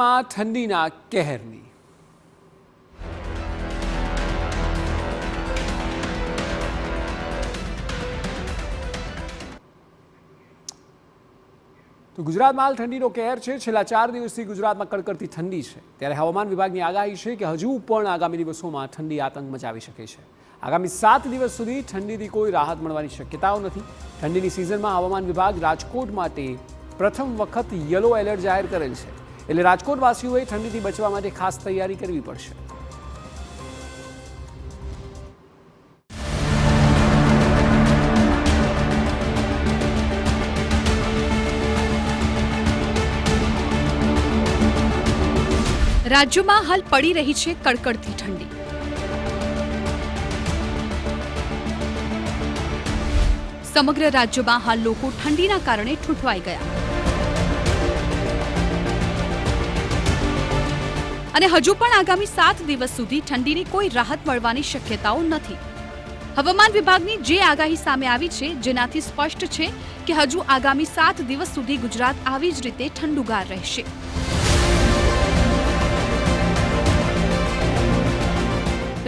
ઠંડીના કહેરની તો ગુજરાતમાં હાલ ઠંડીનો કહેર છે. છેલ્લા 4 દિવસથી ગુજરાતમાં કડકડતી ઠંડી છે. ત્યારે હવામાન વિભાગની આગાહી છે કે હજુ પણ આગામી દિવસોમાં ઠંડી આતંક મચાવી શકે છે. આગામી 7 દિવસ સુધી ઠંડીથી કોઈ રાહત મળવાની શક્યતાઓ નથી. ઠંડીની સિઝનમાં હવામાન વિભાગ રાજકોટ માટે પ્રથમ વખત યલો એલર્ટ જાહેર કરેલ છે. એટલે રાજકોટવાસીઓએ ઠંડીથી બચવા માટે ખાસ તૈયારી કરવી પડશે. રાજ્યમાં હાલ પડી રહી છે કડકડતી ઠંડી. સમગ્ર રાજ્યમાં હાલ લોકો ઠંડીના કારણે ઠૂંઠવાઈ ગયા અને હજુ પણ આગામી 7 દિવસ સુધી ઠંડીની કોઈ રાહત મળવાની શક્યતાઓ નથી. હવામાન વિભાગની જે આગાહી સામે આવી છે જેનાથી સ્પષ્ટ છે કે હજુ આગામી 7 દિવસ સુધી ગુજરાત આવી જ રીતે ઠંડુગાર રહેશે.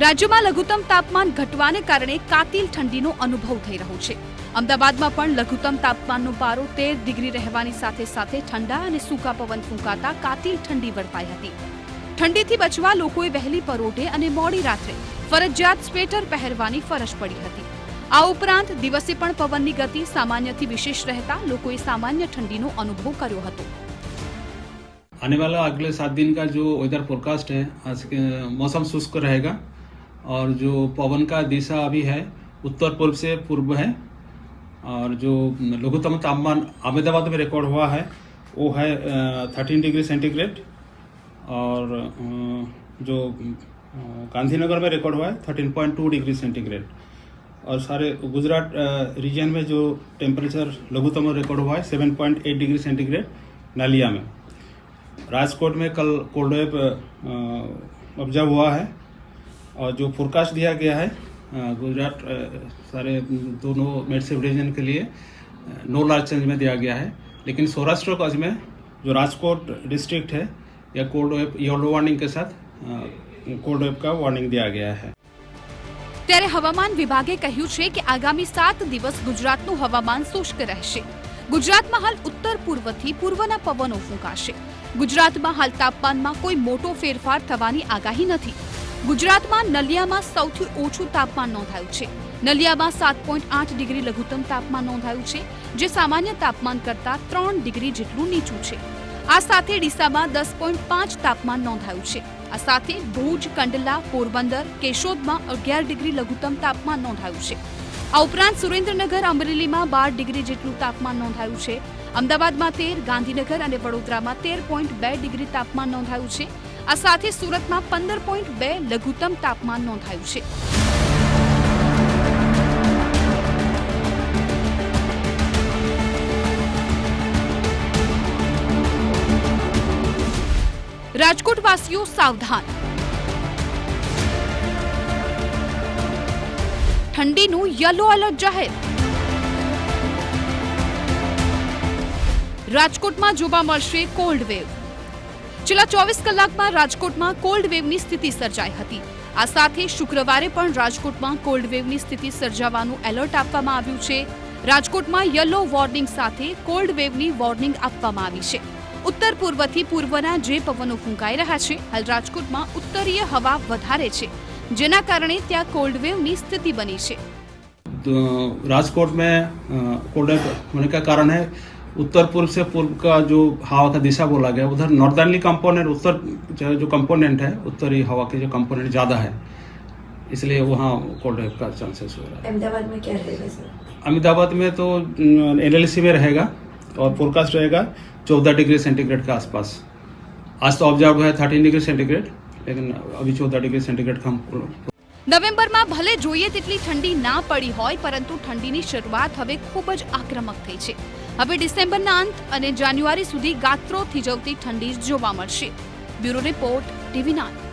રાજ્યમાં લઘુત્તમ તાપમાન ઘટવાને કારણે કાતિલ ઠંડીનો અનુભવ થઈ રહ્યો છે. અમદાવાદમાં પણ લઘુત્તમ તાપમાનનો પારો 13 ડિગ્રી રહેવાની સાથે સાથે ઠંડા અને સૂકા પવન ફૂંકાતા કાતિલ ઠંડી વર્તાઈ હતી. ઠંડીથી બચવા લોકોએ વહેલી પરોઢે અને મોડી રાત્રે ફરજિયાત સ્વેટર પહેરવાની ફરજ પડી હતી. આ ઉપરાંત દિવસે પણ પવનની ગતિ સામાન્યથી વિશેષ રહેતા લોકોએ સામાન્ય ઠંડીનો અનુભવ કર્યો હતો. आने वाला अगले 7 दिन का जो वेदर फोरकास्ट है, आज के मौसम शुष्क रहेगा और जो पवन का दिशा अभी है उत्तर पूर्व से पूर्व है और जो लघुत्तम तापमान अहमदाबाद में रिकॉर्ड हुआ है वो है 13 डिग्री सेंटीग्रेड और जो गांधीनगर में रिकॉर्ड हुआ है 13.2 डिग्री सेंटीग्रेड और सारे गुजरात रीजन में जो टेम्परेचर लघुत्तम रिकॉर्ड हुआ है 7.8 डिग्री सेंटीग्रेड नालिया में. राजकोट में कल कोल्ड वेव ऑब्जर्व हुआ है और जो फोरकास्ट दिया गया है गुजरात सारे दोनों मेडसेफ रीजन के लिए नो लार्ज चेंज में दिया गया है. लेकिन सौराष्ट्र कच्छ में जो राजकोट डिस्ट्रिक्ट है या कोल्ड वेव येलो वार्निंग के साथ कोल्ड वेव का वार्निंग दिया गया है. ત્યારે હવામાન વિભાગે કહ્યું છે કે આગામી 7 દિવસ ગુજરાતનું હવામાન શુષ્ક રહેશે. ગુજરાતમાં હાલ ઉત્તર પૂર્વથી પૂર્વના પવનો ફૂંકાશે. ગુજરાતમાં હાલ તાપમાનમાં કોઈ મોટો ફેરફાર થવાની આગાહી નથી. ગુજરાતમાં નલિયામાં સૌથી ઓછું તાપમાન નોંધાયું છે. નલિયામાં 7.8 ડિગ્રી લઘુત્તમ તાપમાન નોંધાયું છે, જે સામાન્ય તાપમાન કરતાં 3 ડિગ્રી જેટલું નીચું છે. આ સાથે ડીસામાં 10.5 તાપમાન નોંધાયું છે. આ સાથે ભુજ, કંડલા, પોરબંદર, કેશોદમાં 11 ડિગ્રી લઘુત્તમ તાપમાન નોંધાયું છે. આ ઉપરાંત સુરેન્દ્રનગર, અમરેલીમાં 12 ડિગ્રી જેટલું તાપમાન નોંધાયું છે. અમદાવાદમાં 13, ગાંધીનગર અને વડોદરામાં 13.2 ડિગ્રી તાપમાન નોંધાયું છે. આ સાથે સુરતમાં 15.2 લઘુત્તમ તાપમાન નોંધાયું છે. રાજકોટવાસીઓ સાવધાન. ઠંડીનું યલો એલર્ટ જાહેર. રાજકોટમાં જોવા મળશે કોલ્ડ વેવ. છેલ્લા 24 કલાકમાં રાજકોટમાં કોલ્ડ વેવની સ્થિતિ સર્જાઈ હતી. આ સાથે શુક્રવારે પણ રાજકોટમાં કોલ્ડ વેવની સ્થિતિ સર્જાવાનું એલર્ટ આપવામાં આવ્યું છે. રાજકોટમાં યલો વોર્નિંગ સાથે કોલ્ડ વેવની વોર્નિંગ આપવામાં આવી છે. ઉત્તર પૂર્વથી પૂર્વના જે પવનો ફૂંકાઈ રહ્યા છે, હાલ રાજકોટમાં ઉત્તરીય હવા વધારે છે, જેના કારણે ત્યાં કોલ્ડ વેવની સ્થિતિ बनी છે. राजकोट में कोल्ड वेव होने का कारण है उत्तर पूर्व से पूर्व का जो हवा का दिशा बोला गया, उधर नॉर्दर्नली कंपोनेंट उत्तर जो कंपोनेंट है उत्तरी हवा के जो कंपोनेंट ज़्यादा है, इसलिए वहाँ कोल्ड वेव का चांसेस हो रहा है. अहमदाबाद में क्या रहेगा सर? अहमदाबाद में तो एनएलसी में रहेगा और फोरकास्ट रहेगा 14 डिग्री सेंटीग्रेड के आसपास. आज तो ऑब्जर्व हुआ है 13 डिग्री सेंटीग्रेड, लेकिन अभी 14 डिग्री सेंटीग्रेड का हम નવેમ્બરમાં ભલે જોઈએ તેટલી ઠંડી ના પડી હોય, પરંતુ ઠંડીની શરૂઆત હવે ખૂબ જ આક્રમક થઈ છે. હવે ડિસેમ્બરના અંત અને જાન્યુઆરી સુધી ગાત્રો થીજવતી ઠંડી જોવા મળશે. Bureau report, TV9.